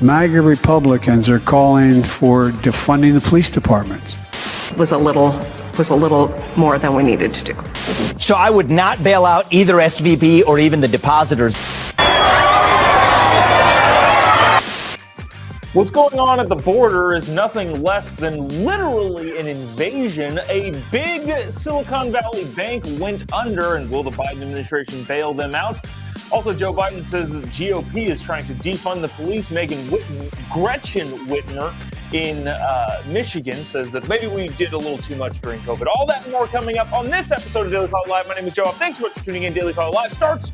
MAGA Republicans are calling for defunding the police departments. Was a little more than we needed to do. So I would not bail out either SVB or even the depositors. What's going on at the border is nothing less than literally an invasion. A big Silicon Valley bank went under, and will the Biden administration bail them out? Also, Joe Biden says that the GOP is trying to defund the police. Gretchen Whitmer in Michigan says that maybe we did a little too much during COVID. All that and more coming up on this episode of Daily Call Live. My name is Jobob. Thanks so much for tuning in. Daily Call Live starts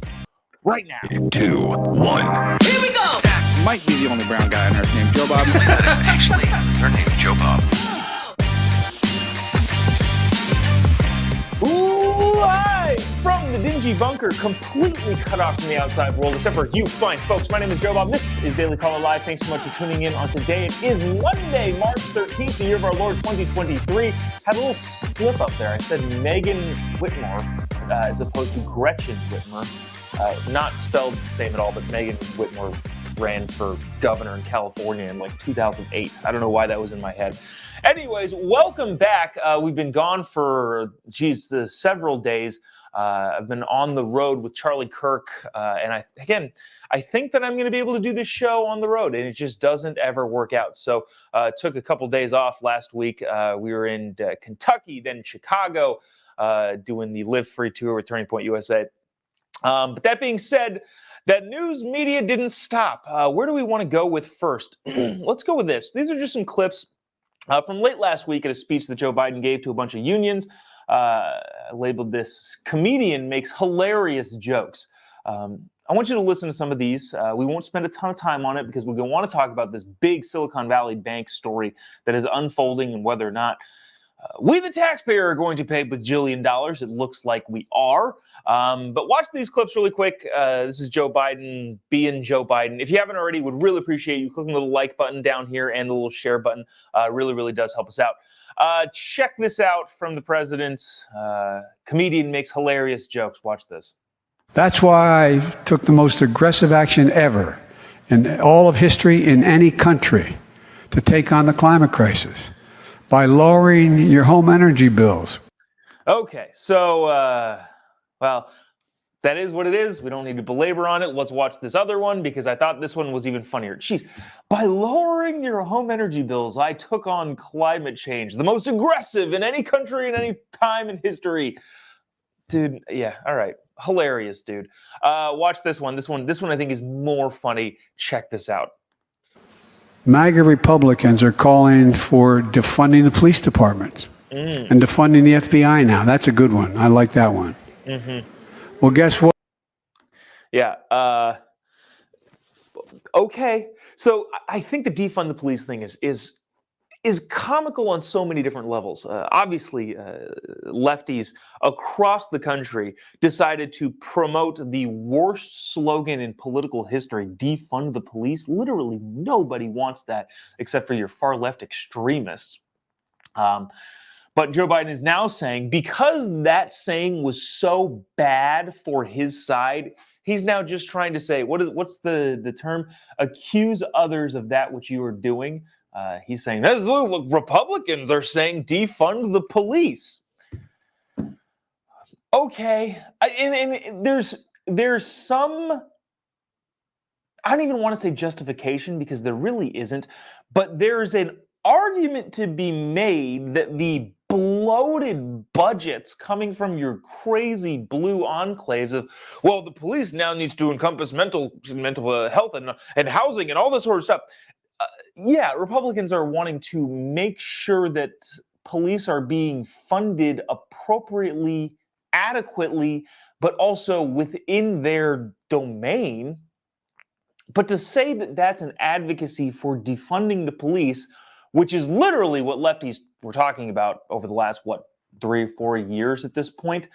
right now. 2, 1. Here we go! Might be the only brown guy on earth named Jobob. That is actually her name, Jobob. Ooh, hi! From the dingy bunker, completely cut off from the outside world, except for you fine folks. My name is Jobob. This is Daily Caller Live. Thanks so much for tuning in on today. It is Monday, March 13th, the year of our Lord 2023. Had a little slip up there. I said Megan Whitmer as opposed to Gretchen Whitmer. Not spelled the same at all, but Megan Whitmer ran for governor in California in like 2008. I don't know why that was in my head. Anyways, welcome back. We've been gone for, several days. I've been on the road with Charlie Kirk. And I think that I'm going to be able to do this show on the road, and it just doesn't ever work out. So took a couple days off last week. We were in Kentucky, then Chicago, doing the Live Free Tour with Turning Point USA. But that being said, that news media didn't stop. Where do we want to go with first? Let's go with this. These are just some clips from late last week at a speech that Joe Biden gave to a bunch of unions. Labeled this, "Comedian Makes Hilarious Jokes." I want you to listen to some of these. We won't spend a ton of time on it because we're going to want to talk about this big Silicon Valley bank story that is unfolding and whether or not we, the taxpayer, are going to pay bajillion dollars. It looks like we are. But watch these clips really quick. This is Joe Biden being Joe Biden. If you haven't already, would really appreciate you clicking the little like button down here and the little share button. Really, really does help us out. Check this out from the president. Comedian makes hilarious jokes. Watch this. That's why I took the most aggressive action ever in all of history in any country to take on the climate crisis by lowering your home energy bills. Okay, so, well, that is what it is. We don't need to belabor on it. Let's watch this other one because I thought this one was even funnier. Jeez, by lowering your home energy bills, I took on climate change, the most aggressive in any country in any time in history. Dude, yeah, all right. Hilarious, dude. Watch this one. This one I think is more funny. Check this out. MAGA Republicans are calling for defunding the police departments and defunding the FBI now. That's a good one. I like that one. Mm-hmm. Well, guess what? Yeah. Okay. So I think the defund the police thing is comical on so many different levels. Obviously, lefties across the country decided to promote the worst slogan in political history, defund the police. Literally nobody wants that except for your far left extremists. But Joe Biden is now saying, because that saying was so bad for his side, he's now just trying to say, what's the term? Accuse others of that which you are doing. He's saying, look, Republicans are saying defund the police. Okay. And there's some, I don't even want to say justification because there really isn't, but there's an argument to be made that the bloated budgets coming from your crazy blue enclaves of, well, the police now needs to encompass mental health and housing and all this sort of stuff. Yeah, Republicans are wanting to make sure that police are being funded appropriately, adequately, but also within their domain. But to say that that's an advocacy for defunding the police, which is literally what lefties were talking about over the last, 3 or 4 years at this point,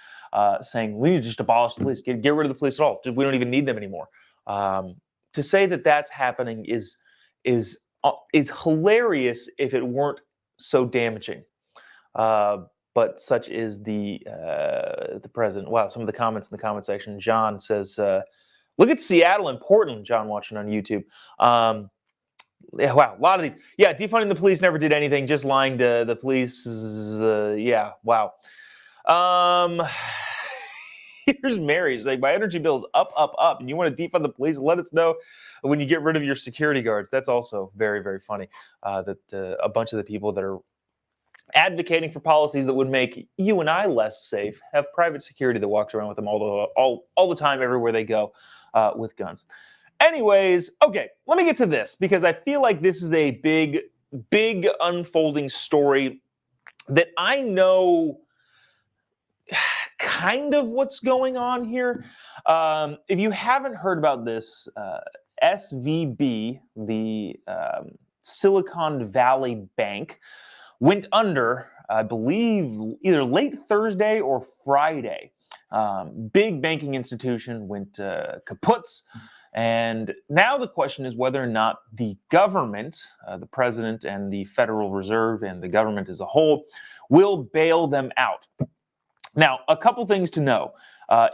saying we need to just abolish the police, get rid of the police at all. We don't even need them anymore. To say that that's happening is hilarious if it weren't so damaging. But such is the president. Wow, some of the comments in the comment section. John says, look at Seattle and Portland, John watching on YouTube. Yeah, wow, a lot of these. Yeah, defunding the police never did anything, just lying to the police. Yeah, wow. Here's Mary's like, my energy bill is up, and you want to defund the police? Let us know when you get rid of your security guards. That's also very, very funny that a bunch of the people that are advocating for policies that would make you and I less safe have private security that walks around with them all the time, everywhere they go, with guns. Anyways, okay, let me get to this because I feel like this is a big unfolding story that I know kind of what's going on here. If you haven't heard about this, SVB, the Silicon Valley Bank, went under, I believe, either late Thursday or Friday. Big banking institution went kaputs. And now the question is whether or not the government, the president and the Federal Reserve and the government as a whole, will bail them out. Now, a couple things to know.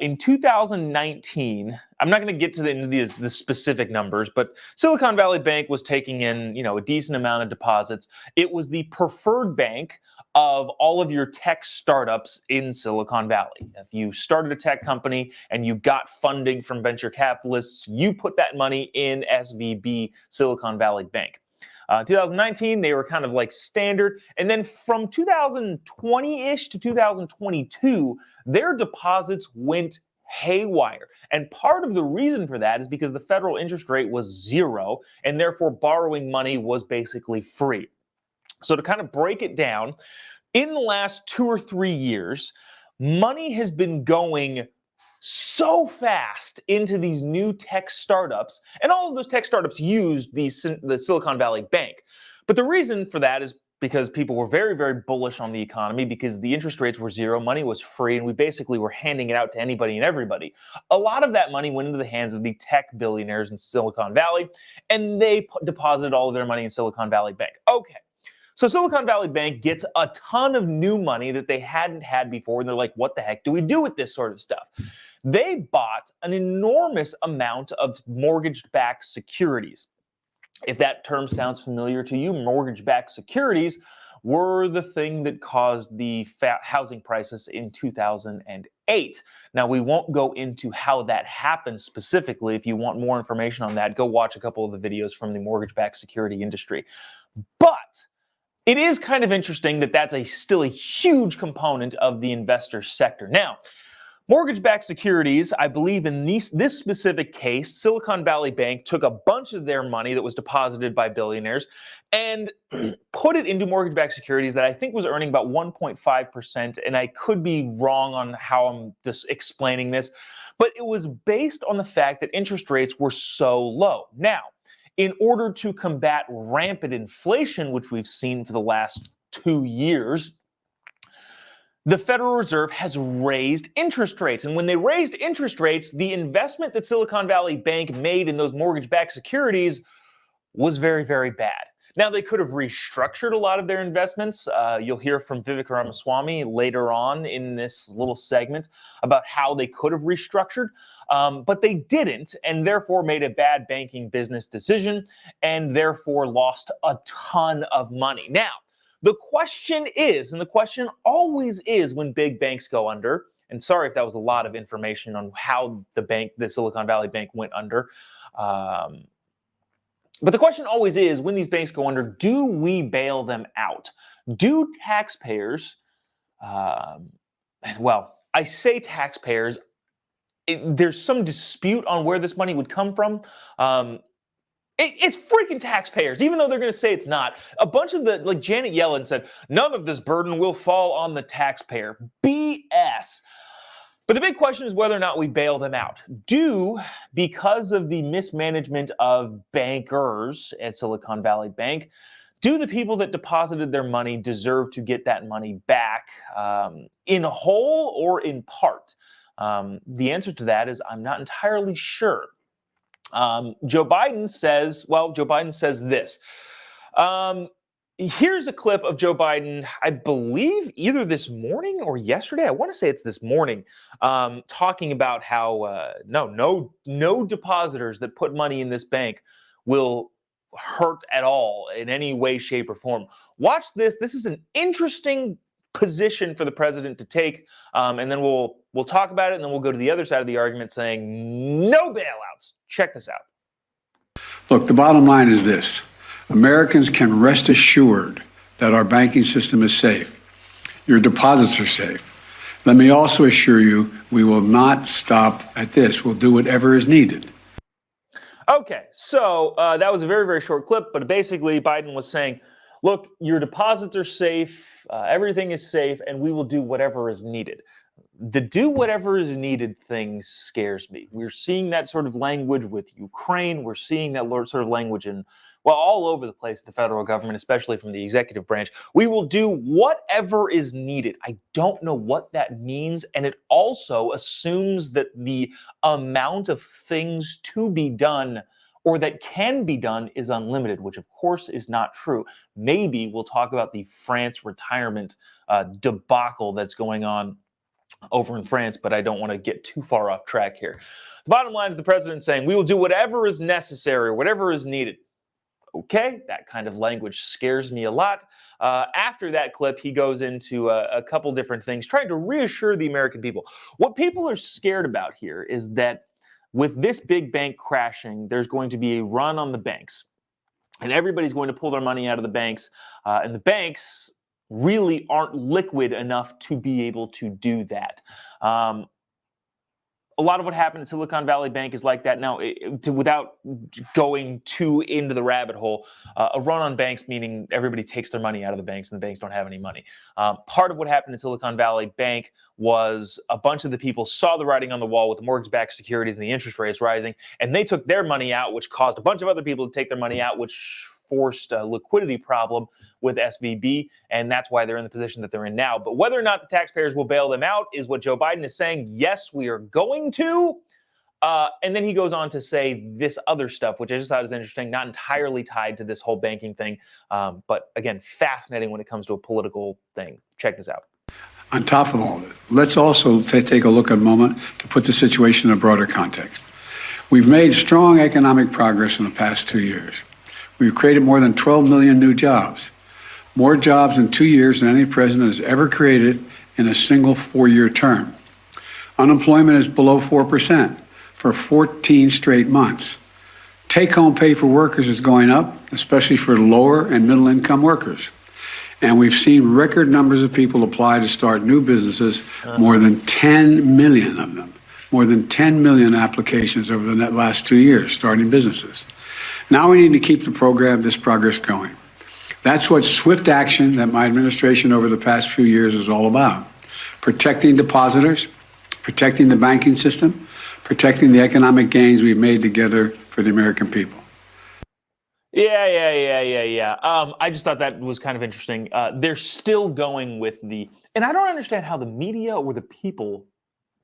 In 2019, I'm not going to get to the specific numbers, but Silicon Valley Bank was taking in, a decent amount of deposits. It was the preferred bank of all of your tech startups in Silicon Valley. If you started a tech company and you got funding from venture capitalists, you put that money in SVB, Silicon Valley Bank. 2019, they were kind of like standard. And then from 2020-ish to 2022, their deposits went haywire. And part of the reason for that is because the federal interest rate was 0, and therefore borrowing money was basically free. So to kind of break it down, in the last 2 or 3 years, money has been going so fast into these new tech startups, and all of those tech startups used the Silicon Valley Bank. But the reason for that is because people were very, very bullish on the economy because the interest rates were 0, money was free, and we basically were handing it out to anybody and everybody. A lot of that money went into the hands of the tech billionaires in Silicon Valley, and they deposited all of their money in Silicon Valley Bank. Okay. So Silicon Valley Bank gets a ton of new money that they hadn't had before, and they're like, what the heck do we do with this sort of stuff? They bought an enormous amount of mortgage-backed securities. If that term sounds familiar to you, mortgage-backed securities were the thing that caused the housing crisis in 2008. Now, we won't go into how that happened specifically. If you want more information on that, go watch a couple of the videos from the mortgage-backed security industry. But it is kind of interesting that that's still a huge component of the investor sector. Now, mortgage-backed securities, I believe in this specific case, Silicon Valley Bank took a bunch of their money that was deposited by billionaires and put it into mortgage-backed securities that I think was earning about 1.5%, and I could be wrong on how I'm just explaining this, but it was based on the fact that interest rates were so low. Now, in order to combat rampant inflation, which we've seen for the last 2 years, the Federal Reserve has raised interest rates. And when they raised interest rates, the investment that Silicon Valley Bank made in those mortgage-backed securities was very, very bad. Now, they could have restructured a lot of their investments. You'll hear from Vivek Ramaswamy later on in this little segment about how they could have restructured, but they didn't, and therefore made a bad banking business decision, and therefore lost a ton of money. Now, the question is, and the question always is when big banks go under, and sorry if that was a lot of information on how the Silicon Valley Bank went under, but the question always is, when these banks go under, do we bail them out? Do taxpayers, well, I say taxpayers, there's some dispute on where this money would come from. It's freaking taxpayers, even though they're going to say it's not. A bunch of like Janet Yellen said, none of this burden will fall on the taxpayer. BS. But the big question is whether or not we bail them out. Because of the mismanagement of bankers at Silicon Valley Bank, do the people that deposited their money deserve to get that money back in whole or in part? The answer to that is I'm not entirely sure. Joe Biden says this. Here's a clip of Joe Biden, I believe either this morning or yesterday. I want to say it's this morning, talking about how no depositors that put money in this bank will hurt at all in any way, shape, or form. Watch this. This is an interesting position for the president to take, and then we'll talk about it, and then we'll go to the other side of the argument saying no bailouts. Check this out. Look, the bottom line is this. Americans can rest assured that our banking system is safe. Your deposits are safe. Let me also assure you, we will not stop at this. We'll do whatever is needed. Okay, so that was a very, very short clip, but basically Biden was saying, look, your deposits are safe, everything is safe, and we will do whatever is needed. The do whatever is needed thing scares me. We're seeing that sort of language with Ukraine. We're seeing that sort of language in, well, all over the place, the federal government, especially from the executive branch. We will do whatever is needed. I don't know what that means. And it also assumes that the amount of things to be done or that can be done is unlimited, which of course is not true. Maybe we'll talk about the France retirement debacle that's going on over in France, but I don't want to get too far off track here. The bottom line is the president saying we will do whatever is necessary, whatever is needed. Okay, that kind of language scares me a lot. After that clip, he goes into a couple different things, trying to reassure the American people. What people are scared about here is that with this big bank crashing, there's going to be a run on the banks, and everybody's going to pull their money out of the banks, and the banks really aren't liquid enough to be able to do that. A lot of what happened at Silicon Valley Bank is like that. Now, without going too into the rabbit hole, a run on banks, meaning everybody takes their money out of the banks and the banks don't have any money. Part of what happened at Silicon Valley Bank was a bunch of the people saw the writing on the wall with the mortgage-backed securities and the interest rates rising, and they took their money out, which caused a bunch of other people to take their money out, which forced a liquidity problem with SVB, and that's why they're in the position that they're in now. But whether or not the taxpayers will bail them out is what Joe Biden is saying. Yes, we are going to. And then he goes on to say this other stuff, which I just thought was interesting, not entirely tied to this whole banking thing, but again, fascinating when it comes to a political thing. Check this out. On top of all of it, let's also take a look at a moment to put the situation in a broader context. We've made strong economic progress in the past 2 years. We've created more than 12 million new jobs, more jobs in 2 years than any president has ever created in a single 4-year term. Unemployment is below 4% for 14 straight months. Take-home pay for workers is going up, especially for lower and middle-income workers. And we've seen record numbers of people apply to start new businesses, more than 10 million of them, more than 10 million applications over the last 2 years starting businesses. Now we need to keep this progress going. That's what swift action that my administration over the past few years is all about. Protecting depositors, protecting the banking system, protecting the economic gains we've made together for the American people. Yeah. I just thought that was kind of interesting. They're still going with and I don't understand how the media or the people,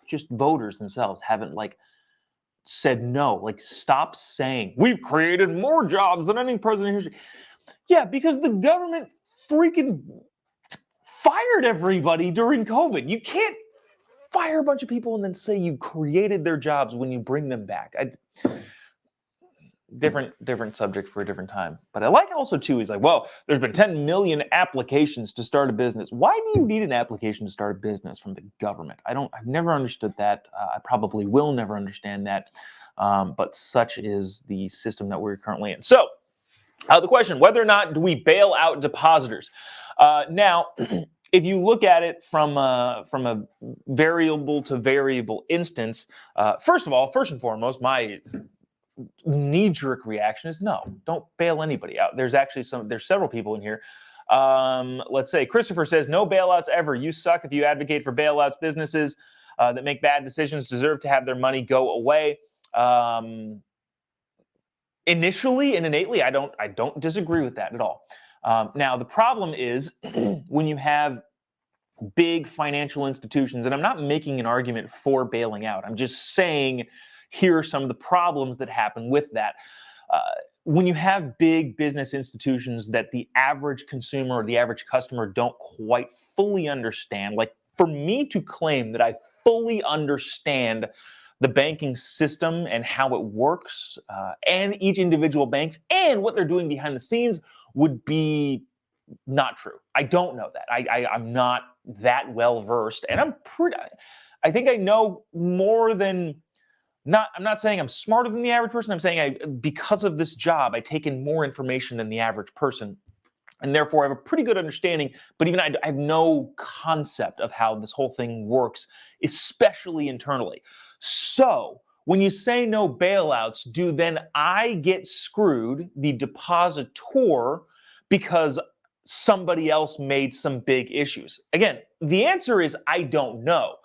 just voters themselves, haven't said no. Stop saying we've created more jobs than any president in history. Yeah, because the government freaking fired everybody during COVID. You can't fire a bunch of people and then say you created their jobs when you bring them back. Different subject for a different time. But I like also too, he's like, well, there's been 10 million applications to start a business. Why do you need an application to start a business from the government? I've never understood that. I probably will never understand that. But such is the system that we're currently in. So the question, whether or not do we bail out depositors? Now, if you look at it from a variable to variable instance, first and foremost, my knee-jerk reaction is no, don't bail anybody out. There's several people in here. Let's say Christopher says, no bailouts ever. You suck if you advocate for bailouts. Businesses that make bad decisions deserve to have their money go away. Initially and innately, I don't disagree with that at all. Now, the problem is when you have big financial institutions, and I'm not making an argument for bailing out. I'm just saying here are some of the problems that happen with that. When you have big business institutions that the average consumer or the average customer don't quite fully understand, like for me to claim that I fully understand the banking system and how it works, and each individual banks and what they're doing behind the scenes would be not true. I don't know that. I'm not that well versed, and I think I know more than. I'm not saying I'm smarter than the average person. I'm saying because of this job, I take in more information than the average person. And therefore, I have a pretty good understanding, but even I have no concept of how this whole thing works, especially internally. So when you say no bailouts, do then I get screwed, the depositor, because somebody else made some big issues? Again, the answer is I don't know.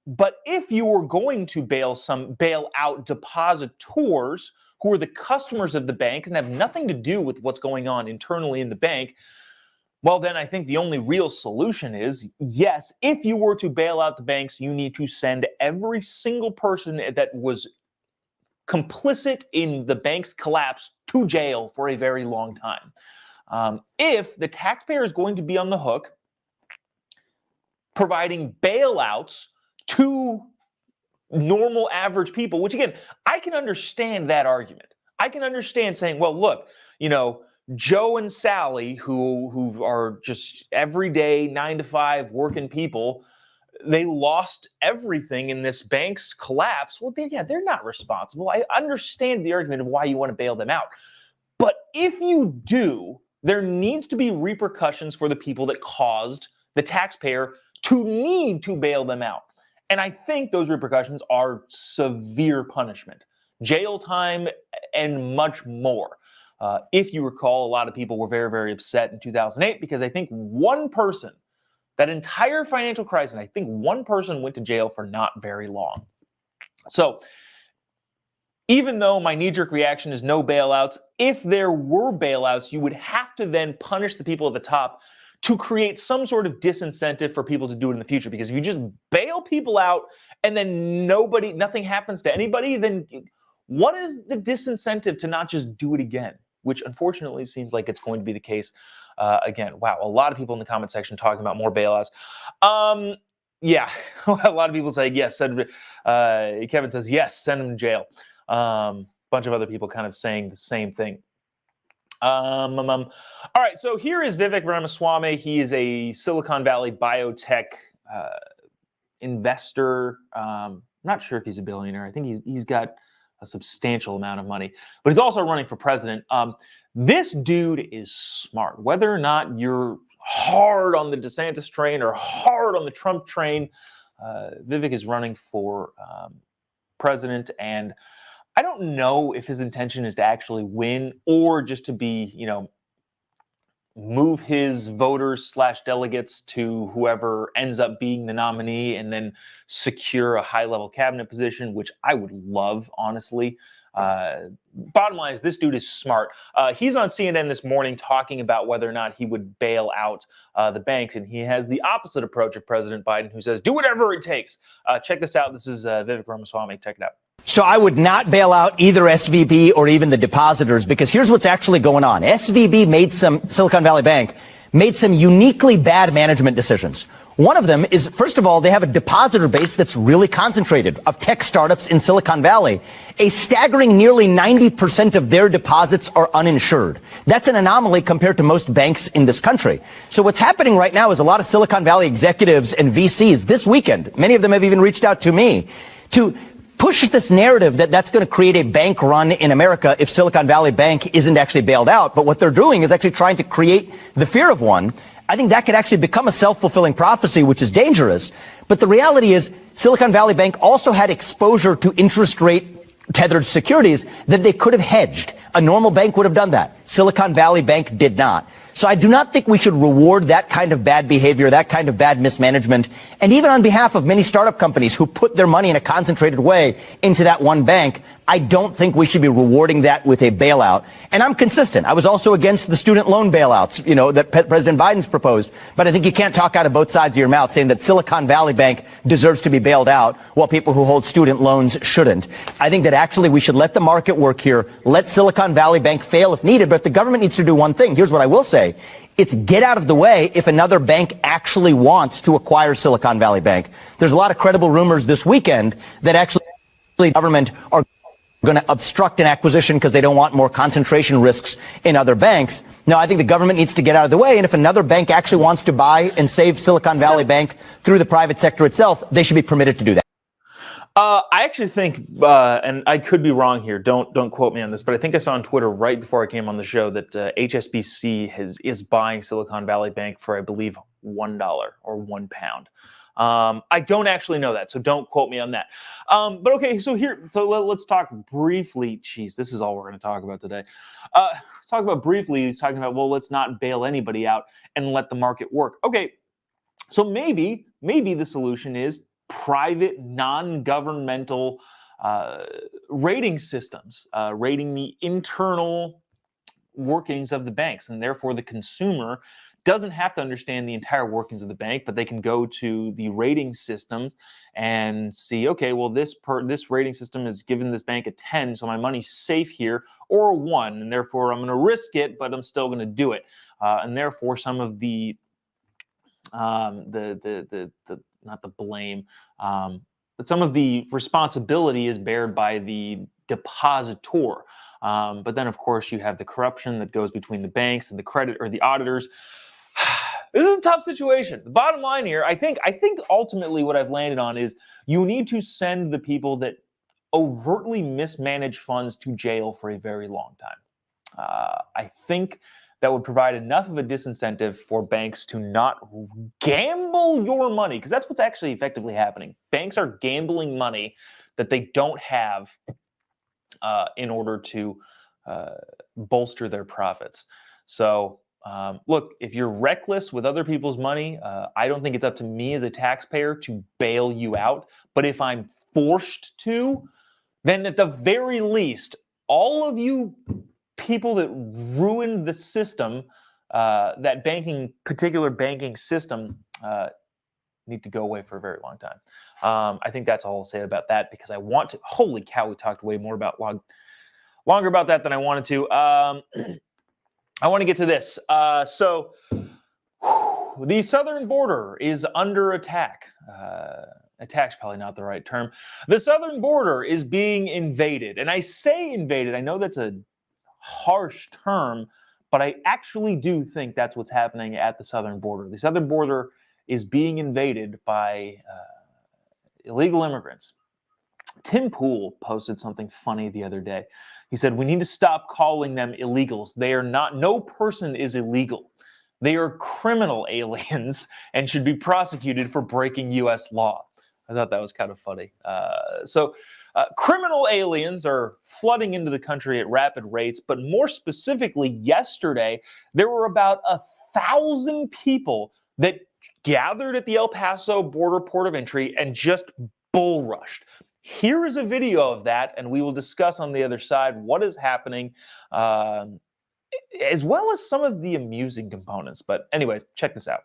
But if you were going to bail out depositors who are the customers of the bank and have nothing to do with what's going on internally in the bank, well, then I think the only real solution is, yes, if you were to bail out the banks, you need to send every single person that was complicit in the bank's collapse to jail for a very long time. If the taxpayer is going to be on the hook providing bailouts to normal average people, which again, I can understand that argument. I can understand saying, well, look, Joe and Sally, who are just everyday 9-to-5 working people, they lost everything in this bank's collapse. Well, they're not responsible. I understand the argument of why you want to bail them out. But if you do, there needs to be repercussions for the people that caused the taxpayer to need to bail them out. And I think those repercussions are severe punishment, jail time, and much more. If you recall, a lot of people were very, very upset in 2008 because I think one person, that entire financial crisis, I think one person went to jail for not very long. So even though my knee-jerk reaction is no bailouts, if there were bailouts, you would have to then punish the people at the top to create some sort of disincentive for people to do it in the future. Because if you just bail people out and then nothing happens to anybody, then what is the disincentive to not just do it again? Which unfortunately seems like it's going to be the case again. Wow, a lot of people in the comment section talking about more bailouts. Yeah, a lot of people say yes. Kevin says yes, send him to jail. Bunch of other people kind of saying the same thing. All right, so here is Vivek Ramaswamy. He is a Silicon Valley biotech investor. Not sure if he's a billionaire. I think he's got a substantial amount of money, but he's also running for president. This dude is smart. Whether or not you're hard on the DeSantis train or hard on the Trump train, Vivek is running for president, and I don't know if his intention is to actually win or just to be, move his voters / delegates to whoever ends up being the nominee and then secure a high-level cabinet position, which I would love, honestly. Bottom line is this dude is smart. He's on CNN this morning talking about whether or not he would bail out the banks, and he has the opposite approach of President Biden, who says, do whatever it takes. Check this out. This is Vivek Ramaswamy. Check it out. So I would not bail out either SVB or even the depositors, because here's what's actually going on. Silicon Valley Bank made some uniquely bad management decisions. One of them is, first of all, they have a depositor base that's really concentrated of tech startups in Silicon Valley. A staggering nearly 90% of their deposits are uninsured. That's an anomaly compared to most banks in this country. So what's happening right now is a lot of Silicon Valley executives and VCs this weekend, many of them have even reached out to me, to push this narrative that that's going to create a bank run in America if Silicon Valley Bank isn't actually bailed out. But what they're doing is actually trying to create the fear of one. I think that could actually become a self-fulfilling prophecy, which is dangerous. But the reality is Silicon Valley Bank also had exposure to interest rate tethered securities that they could have hedged. A normal bank would have done that. Silicon Valley Bank did not. So I do not think we should reward that kind of bad behavior, that kind of bad mismanagement. And even on behalf of many startup companies who put their money in a concentrated way into that one bank, I don't think we should be rewarding that with a bailout. And I'm consistent. I was also against the student loan bailouts, that President Biden's proposed. But I think you can't talk out of both sides of your mouth saying that Silicon Valley Bank deserves to be bailed out while people who hold student loans shouldn't. I think that actually we should let the market work here. Let Silicon Valley Bank fail if needed. But if the government needs to do one thing, here's what I will say. It's get out of the way if another bank actually wants to acquire Silicon Valley Bank. There's a lot of credible rumors this weekend that actually the government are going to obstruct an acquisition because they don't want more concentration risks in other banks. No, I think the government needs to get out of the way. And if another bank actually wants to buy and save Silicon Valley Bank through the private sector itself, they should be permitted to do that. I actually think, and I could be wrong here, don't quote me on this, but I think I saw on Twitter right before I came on the show that HSBC is buying Silicon Valley Bank for, I believe, $1 or £1. I don't actually know that, so don't quote me on that. But okay, so let's talk briefly. Geez, this is all we're going to talk about today. Let's talk about briefly. He's talking about, well, let's not bail anybody out and let the market work. Okay, so maybe the solution is private, non-governmental rating systems, rating the internal workings of the banks, and therefore the consumer doesn't have to understand the entire workings of the bank, but they can go to the rating system and see, okay, well, this rating system has given this bank a 10, so my money's safe here, or a 1, and therefore I'm going to risk it, but I'm still going to do it. And therefore, some of the not the blame, but some of the responsibility is bared by the depositor. But then, of course, you have the corruption that goes between the banks and the credit or the auditors. This is a tough situation. The bottom line here, I think ultimately what I've landed on is you need to send the people that overtly mismanage funds to jail for a very long time. I think that would provide enough of a disincentive for banks to not gamble your money, because that's what's actually effectively happening. Banks are gambling money that they don't have in order to bolster their profits. So look, if you're reckless with other people's money, I don't think it's up to me as a taxpayer to bail you out. But if I'm forced to, then at the very least, all of you people that ruined the system, that particular banking system, need to go away for a very long time. I think that's all I'll say about that, because I want to. Holy cow, we talked way more about longer about that than I wanted to. I want to get to this. So the southern border is under attack. Attack's probably not the right term. The southern border is being invaded. And I say invaded. I know that's a harsh term, but I actually do think that's what's happening at the southern border. The southern border is being invaded by illegal immigrants. Tim Pool posted something funny the other day. He said, we need to stop calling them illegals. They are not, no person is illegal. They are criminal aliens and should be prosecuted for breaking U.S. law. I thought that was kind of funny. Criminal aliens are flooding into the country at rapid rates, but more specifically, yesterday, there were about 1,000 people that gathered at the El Paso border port of entry and just bull rushed. Here is a video of that, and we will discuss on the other side what is happening, as well as some of the amusing components. But anyways, check this out.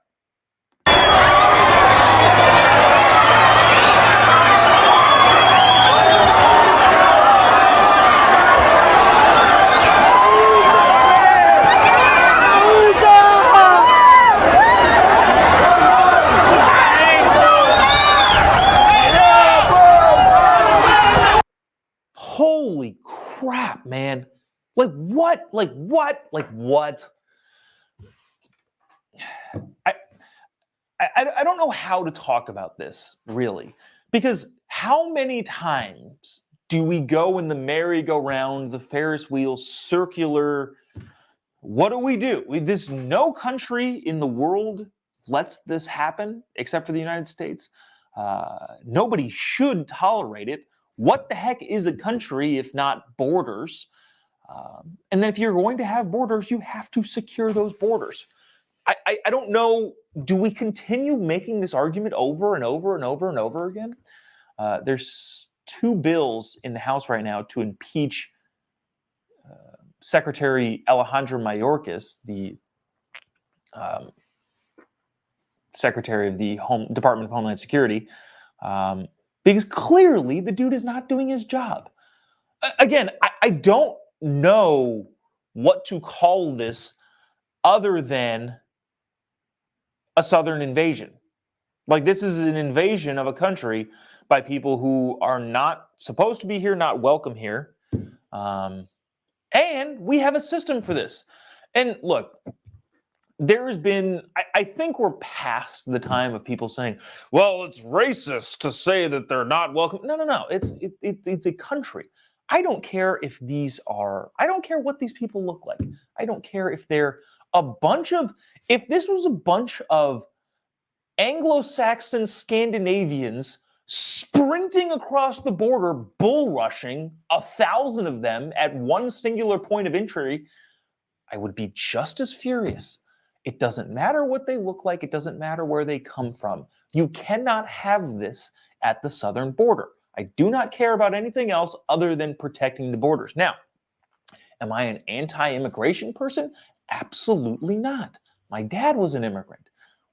Holy crap, man. Like what? I don't know how to talk about this, really. Because how many times do we go in the merry-go-round, the Ferris wheel, circular? What do? No country in the world lets this happen except for the United States. Nobody should tolerate it. What the heck is a country if not borders? And then if you're going to have borders, you have to secure those borders. I don't know. Do we continue making this argument over and over and over and over again? There's 2 bills in the House right now to impeach Secretary Alejandro Mayorkas, the Secretary of the Department of Homeland Security, because clearly the dude is not doing his job. Again, I don't know what to call this other than a southern invasion. Like, this is an invasion of a country by people who are not supposed to be here, not welcome here. And we have a system for this. And look, there has been, I think we're past the time of people saying, well, it's racist to say that they're not welcome. No. It's a country. I don't care if I don't care what these people look like. I don't care if they're if this was a bunch of Anglo-Saxon Scandinavians sprinting across the border, bull rushing, 1,000 of them at one singular point of entry, I would be just as furious. It doesn't matter what they look like. It doesn't matter where they come from. You cannot have this at the southern border. I do not care about anything else other than protecting the borders. Now, am I an anti-immigration person? Absolutely not. My dad was an immigrant.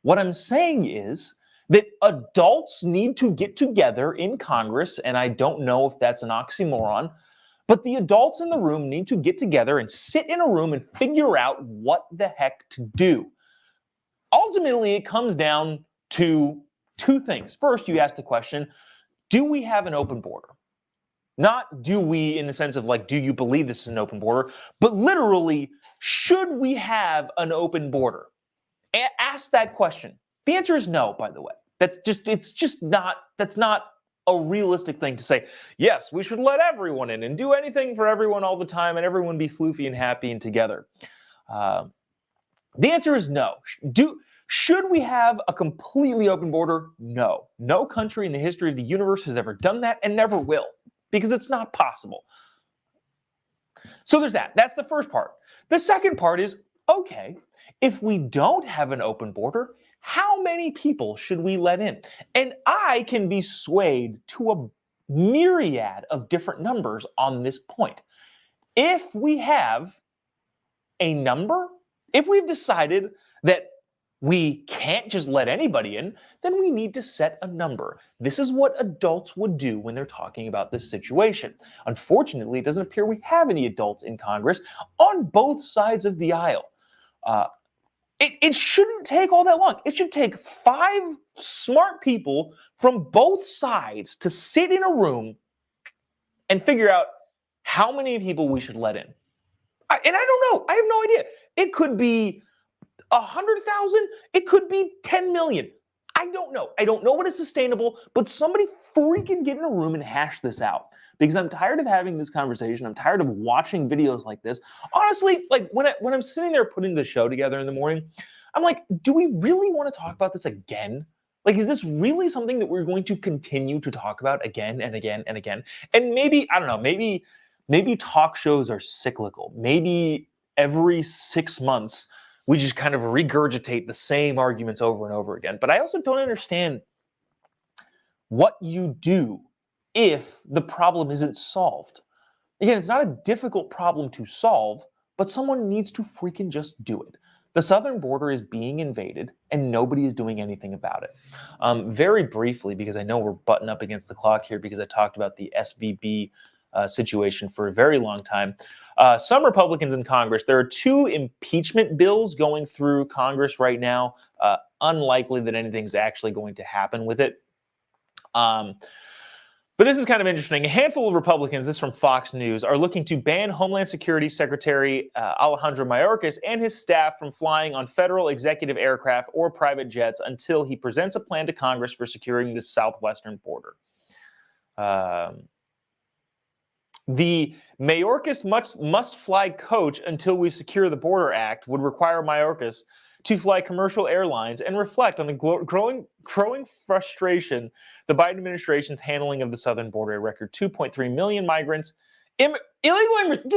What I'm saying is that adults need to get together in Congress, and I don't know if that's an oxymoron, but the adults in the room need to get together and sit in a room and figure out what the heck to do. Ultimately, it comes down to two things. First, you ask the question, do we have an open border? Not do we in the sense of like, do you believe this is an open border? But literally, should we have an open border? Ask that question. The answer is no, by the way. That's not a realistic thing to say. Yes, we should let everyone in and do anything for everyone all the time and everyone be floofy and happy and together. The answer is no. Should we have a completely open border? No. No country in the history of the universe has ever done that and never will, because it's not possible. So there's that. That's the first part. The second part is, okay, if we don't have an open border, how many people should we let in? And I can be swayed to a myriad of different numbers on this point. If we have a number, if we've decided that we can't just let anybody in, then we need to set a number. This is what adults would do when they're talking about this situation. Unfortunately, it doesn't appear we have any adults in Congress on both sides of the aisle. It shouldn't take all that long. It should take 5 smart people from both sides to sit in a room and figure out how many people we should let in. And I don't know. I have no idea. It could be 100,000. It could be 10 million. I don't know. I don't know what is sustainable, but somebody freaking get in a room and hash this out. Because I'm tired of having this conversation. I'm tired of watching videos like this. Honestly, like when I'm sitting there putting the show together in the morning, I'm like, do we really want to talk about this again? Like, is this really something that we're going to continue to talk about again and again and again? And maybe, I don't know, maybe talk shows are cyclical. Maybe every 6 months, we just kind of regurgitate the same arguments over and over again. But I also don't understand what you do if the problem isn't solved. Again, it's not a difficult problem to solve, but someone needs to freaking just do it. The southern border is being invaded, and nobody is doing anything about it. Very briefly, because I know we're butting up against the clock here because I talked about the SVB situation for a very long time. Some Republicans in Congress, there are 2 impeachment bills going through Congress right now. Unlikely that anything's actually going to happen with it. But this is kind of interesting. A handful of Republicans, this is from Fox News, are looking to ban Homeland Security Secretary Alejandro Mayorkas and his staff from flying on federal executive aircraft or private jets until he presents a plan to Congress for securing the southwestern border. The Mayorkas must-fly coach until we secure the Border Act would require Mayorkas to fly commercial airlines and reflect on the growing frustration the Biden administration's handling of the southern border. A record 2.3 million migrants, illegal immigrants,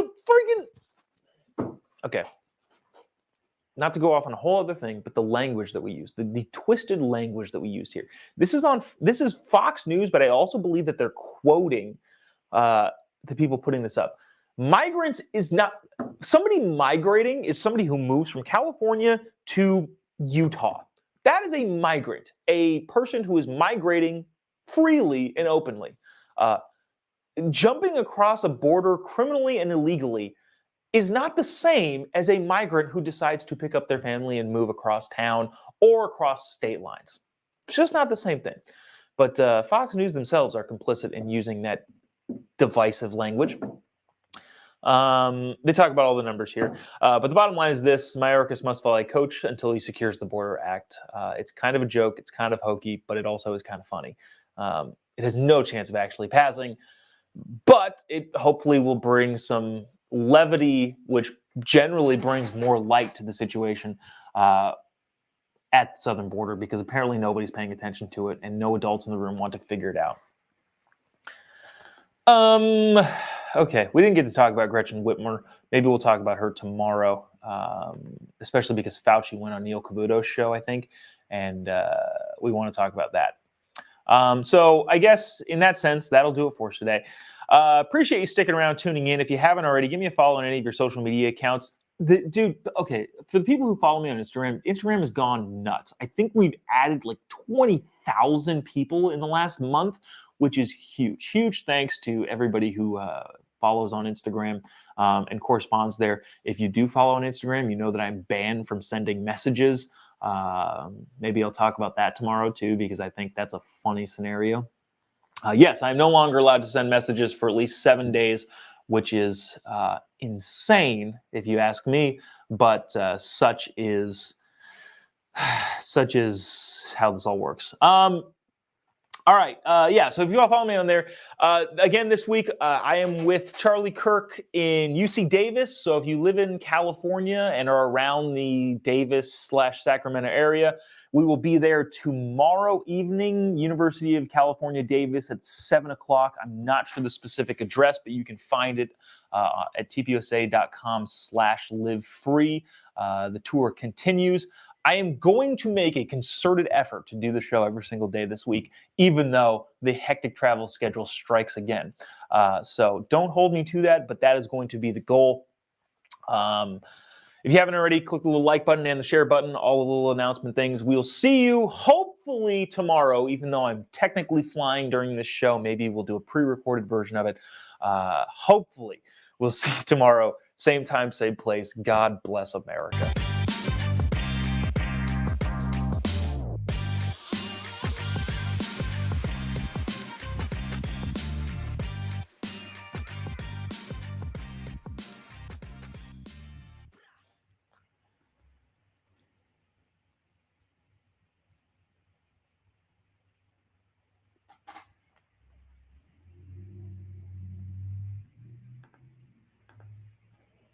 okay. Not to go off on a whole other thing, but the language that we use, the twisted language that we used here. This is Fox News, but I also believe that they're quoting the people putting this up. Migrants is not somebody migrating is somebody who moves from California to Utah. That is a migrant, a person who is migrating freely and openly. Jumping across a border criminally and illegally is not the same as a migrant who decides to pick up their family and move across town or across state lines. It's just not the same thing. But Fox News themselves are complicit in using that divisive language. They talk about all the numbers here. But the bottom line is this: Mayorkas must follow a coach until he secures the Border Act. It's kind of a joke. It's kind of hokey, but it also is kind of funny. It has no chance of actually passing, but it hopefully will bring some levity, which generally brings more light to the situation at the southern border, because apparently nobody's paying attention to it and no adults in the room want to figure it out. Okay, we didn't get to talk about Gretchen Whitmer. Maybe we'll talk about her tomorrow, especially because Fauci went on Neil Cavuto's show, I think, and we want to talk about that. So I guess in that sense, that'll do it for us today. Appreciate you sticking around, tuning in. If you haven't already, give me a follow on any of your social media accounts. Dude, okay, for the people who follow me on Instagram, Instagram has gone nuts. I think we've added like 20,000 people in the last month, which is huge. Huge thanks to everybody who follows on Instagram and corresponds there. If you do follow on Instagram, you know that I'm banned from sending messages. Maybe I'll talk about that tomorrow too, because I think that's a funny scenario. Yes, I'm no longer allowed to send messages for at least 7 days, which is insane if you ask me, but such is how this all works. All right. So if you all follow me on there, again, this week, I am with Charlie Kirk in UC Davis. So if you live in California and are around the Davis/Sacramento area, we will be there tomorrow evening, University of California, Davis at 7 o'clock. I'm not sure the specific address, but you can find it at tpusa.com/livefree. The tour continues. I am going to make a concerted effort to do the show every single day this week, even though the hectic travel schedule strikes again. So don't hold me to that, but that is going to be the goal. If you haven't already, click the little like button and the share button, all the little announcement things. We'll see you hopefully tomorrow, even though I'm technically flying during this show. Maybe we'll do a pre-recorded version of it. Hopefully we'll see you tomorrow. Same time, same place. God bless America.